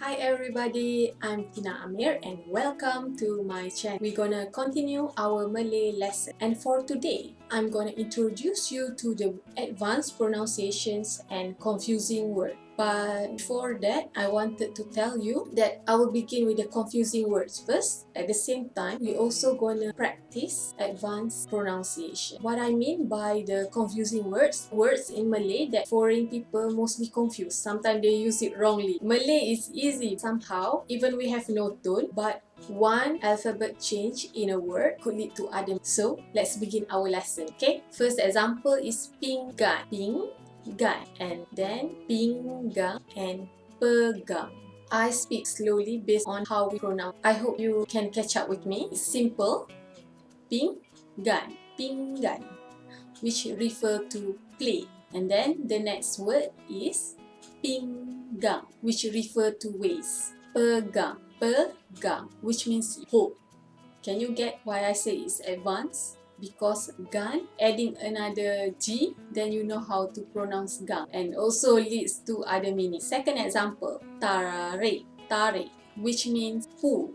Hi everybody, I'm Tina Amir and welcome to my channel. We're gonna continue our Malay lesson, and for today, I'm gonna introduce you to the advanced pronunciations and confusing words. But before that, I wanted to tell you that I will begin with the confusing words first. At the same time, we're also gonna practice advanced pronunciation. What I mean by the confusing words in Malay that foreign people mostly confuse. Sometimes they use it wrongly. Malay is easy somehow, even we have no tone, but one alphabet change in a word could lead to other. So let's begin our lesson, okay? First example is pinggan. Pinggan, and then pinggang and pegang. I speak slowly based on how we pronounce. I hope you can catch up with me. It's simple. Pinggan, pinggan, which refer to play. And then the next word is pinggang, which refer to waist. Pegang, pegang, which means hold. Can you get why I say it's advanced? Because gan, adding another G, then you know how to pronounce gang, and also leads to other meaning. Second example, tarik, tarik, which means pull.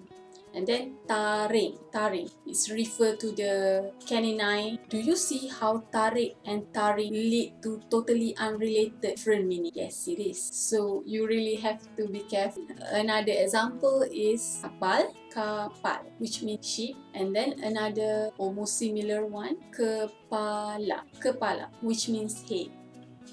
And then taring, taring is refer to the canine. Do you see how tarik and taring lead to totally unrelated different meaning? Yes, it is. So you really have to be careful. Another example is kapal, kapal, which means ship. And then another almost similar one, kepala, kepala, which means head.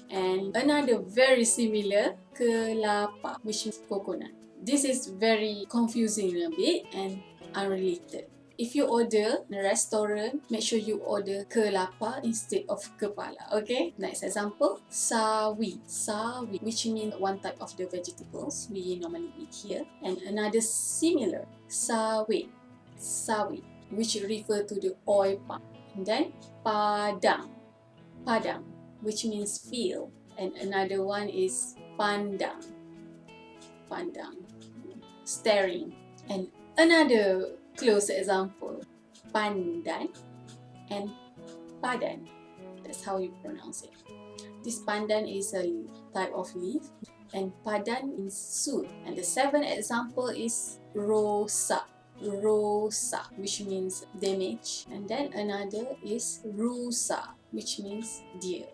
And another very similar, kelapa, which means coconut. This is very confusing a bit and unrelated. If you order in a restaurant, make sure you order kelapa instead of kepala, okay? Next example, sawi, sawi, which means one type of the vegetables we normally eat here. And another similar, sawi, sawi, which refer to the oil palm. And then padang, padang, which means field. And another one is pandang, pandang, staring. And another close example, pandan and padan. That's how you pronounce it. This pandan is a type of leaf, and padan means suit. And the seventh example is rosak, rosak, which means damage. And then another is rusa, which means deer.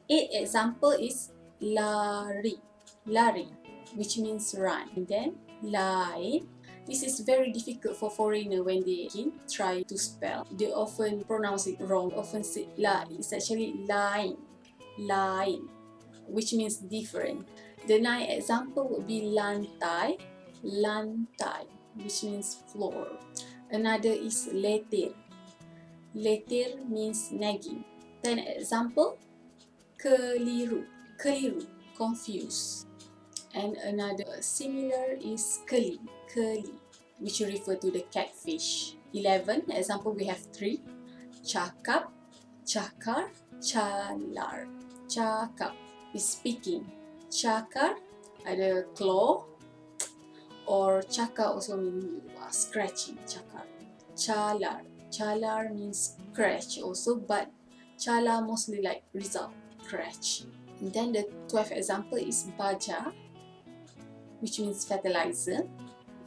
Eighth example is lari, lari, which means run. And then lain. This is very difficult for foreigner when they try to spell. They often pronounce it wrong. Often say la. It's actually lain, lain, which means different. The ninth example would be lantai, lantai, which means floor. Another is letir. Letir means nagging. 10th example, keliru, keliru, confused. And another similar is keli, keli, which refer to the catfish. 11 example, we have 3, cakap, cakar, calar. Cakap is speaking. Cakar ada claw, or cakar also means scratching, cakar. Calar, calar means scratch also, but calar mostly like result, scratch. And then the 12th example is baja, which means fertilizer.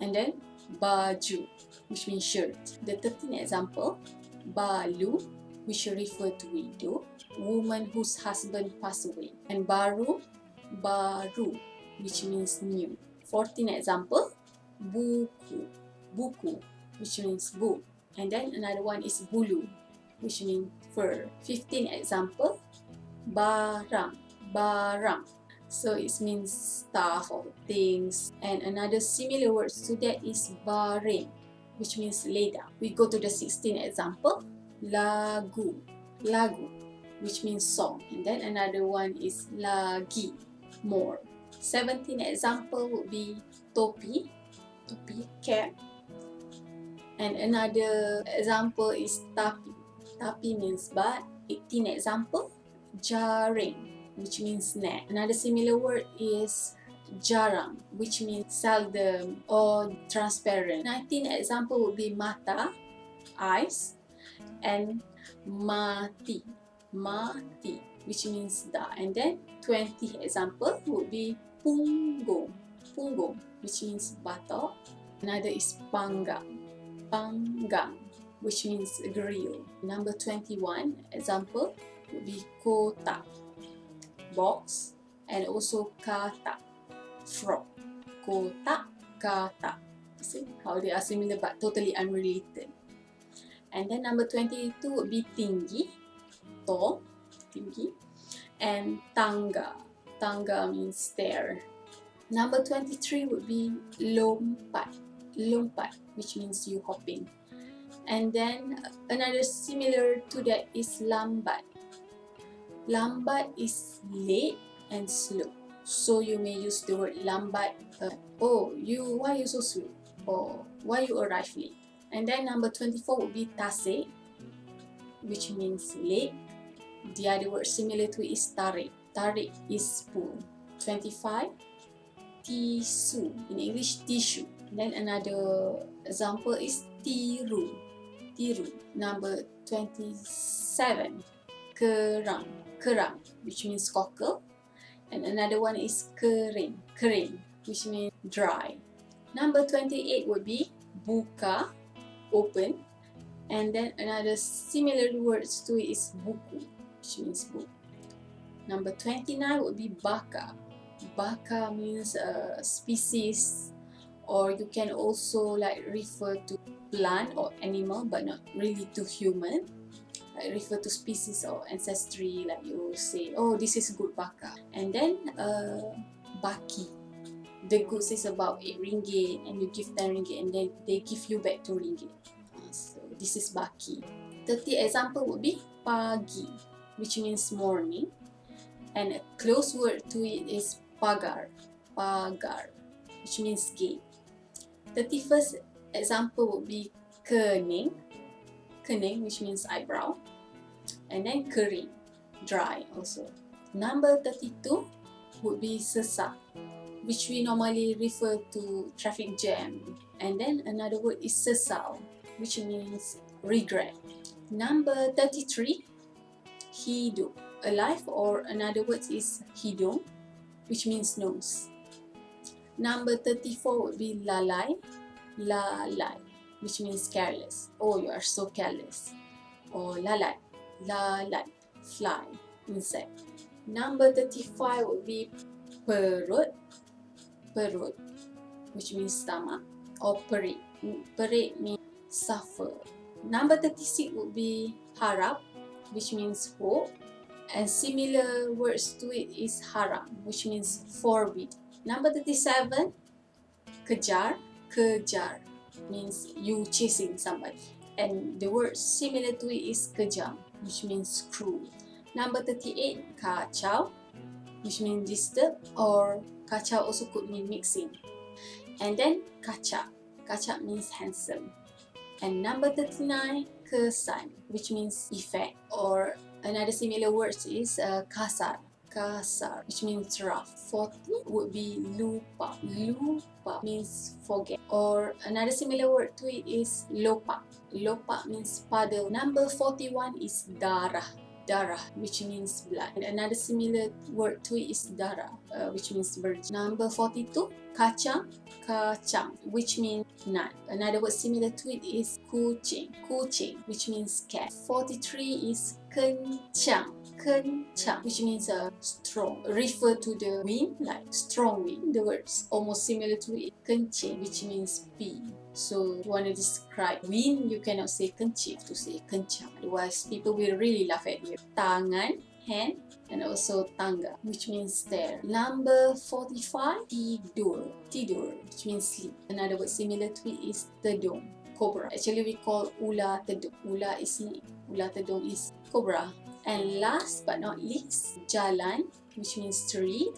And then baju, which means shirt. The 13th example, balu, which refer to widow, woman whose husband passed away. And baru, baru, which means new. 14th example, buku, buku, which means book. And then another one is bulu, which means fur. 15th example, barang, barang. So it means stuff or things. And another similar word to that is baring, which means lay down. We go to the 16th example, lagu, lagu, which means song. And then another one is lagi, more. 17th example would be topi, topi, cap. And another example is tapi, tapi means but. 18th example, jaring, which means net. Another similar word is jarang, which means seldom or transparent. 19th example would be mata, eyes, and mati, mati, which means die. And then 20th example would be punggung, punggung, which means batok. Another is panggang, panggang, which means grill. Number 21 example would be kotak, box, and also katak, frog. Kotak, katak. See how they are similar but totally unrelated. And then number 22 would be tinggi, tall, tinggi, and tangga. Tangga means stair. Number 23 would be lompat, lompat, which means you hopping. And then another similar to that is lambat. Lambat is late and slow. So you may use the word lambat. Oh, why you so slow? Or why you arrive late? And then number 24 would be tasik, which means late. The other word similar to it is tarik. Tarik is spoon. 25, tisu. In English, tissue. Then another example is tiru. Tiru. Number 27, kerang. Kerang, which means cockle. And another one is kering. Kering, which means dry. Number 28 would be buka, open. And then another similar words to it is buku, which means book. Number 29 would be baka. Baka means a species, or you can also like refer to plant or animal but not really to human. Like refer to species or ancestry, like you say, oh, this is good baka. And then baki. The goods is about 8 ringgit and you give 10 ringgit and then they give you back 2 ringgit. So this is baki. 30 example would be pagi, which means morning. And a close word to it is pagar, pagar, which means gate. 31st example would be kening, kening, which means eyebrow. And then kering, dry also. Number 32 would be sesak, which we normally refer to traffic jam. And then another word is sesal, which means regret. Number 33, hidung, alive, or another word is hidung, which means nose. Number 34 would be lalai, lalai, which means careless. Oh, you are so careless. Or lalai, lalai, fly, insect. Number 35 would be perut, perut, which means stomach, or perit. Perit means suffer. Number 36 would be harap, which means hope. And similar words to it is haram, which means forbid. Number 37, kejar, kejar, means you chasing somebody. And the word similar to it is kejam, which means cruel. Number 38, kacau, which means disturb, or kacau also could mean mixing. And then kacak, kacak means handsome. And number 39, kesan, which means effect, or another similar word is kasar, kasar, which means rough. 40 would be lupa, lupa means forget, or another similar word to it is lopak, lopak means puddle. Number 41 is darah, darah, which means blood. And another similar word to it is darah, which means virgin. Number 42, kacang, kacang, which means nut. Another word similar to it is kucing, kucing, which means cat. 43 is kencang, kencang, which means strong. Refer to the wind, like strong wind. The word's almost similar to it, kencing, which means pee. So if you want to describe wind, you cannot say kencing, to say kencang. Otherwise, people will really laugh at you. Tangan, hand, and also tangga, which means stair. Number 45, tidur, tidur, which means sleep. Another word similar to it is tedung, cobra. Actually, we call ular tedung. Ular is snake, ular tedung is cobra. And last but not least, jalan, which means street.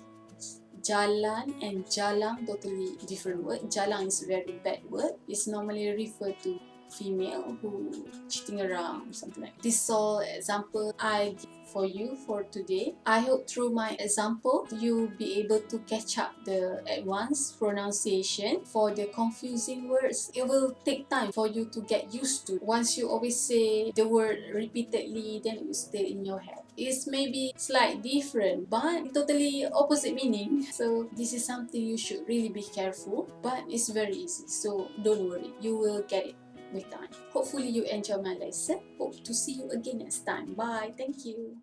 Jalan and jalang, totally different word. Jalang is a very bad word. It's normally referred to female who cheating around, something like that. This is all example I give for you for today. I hope through my example you'll be able to catch up the advanced pronunciation. For the confusing words, it will take time for you to get used to. Once you always say the word repeatedly, then it will stay in your head. is maybe slight different, but totally opposite meaning. So this is something you should really be careful, but it's very easy. So don't worry, you will get it with time. Hopefully you enjoy my lesson. Hope to see you again next time. Bye. Thank you.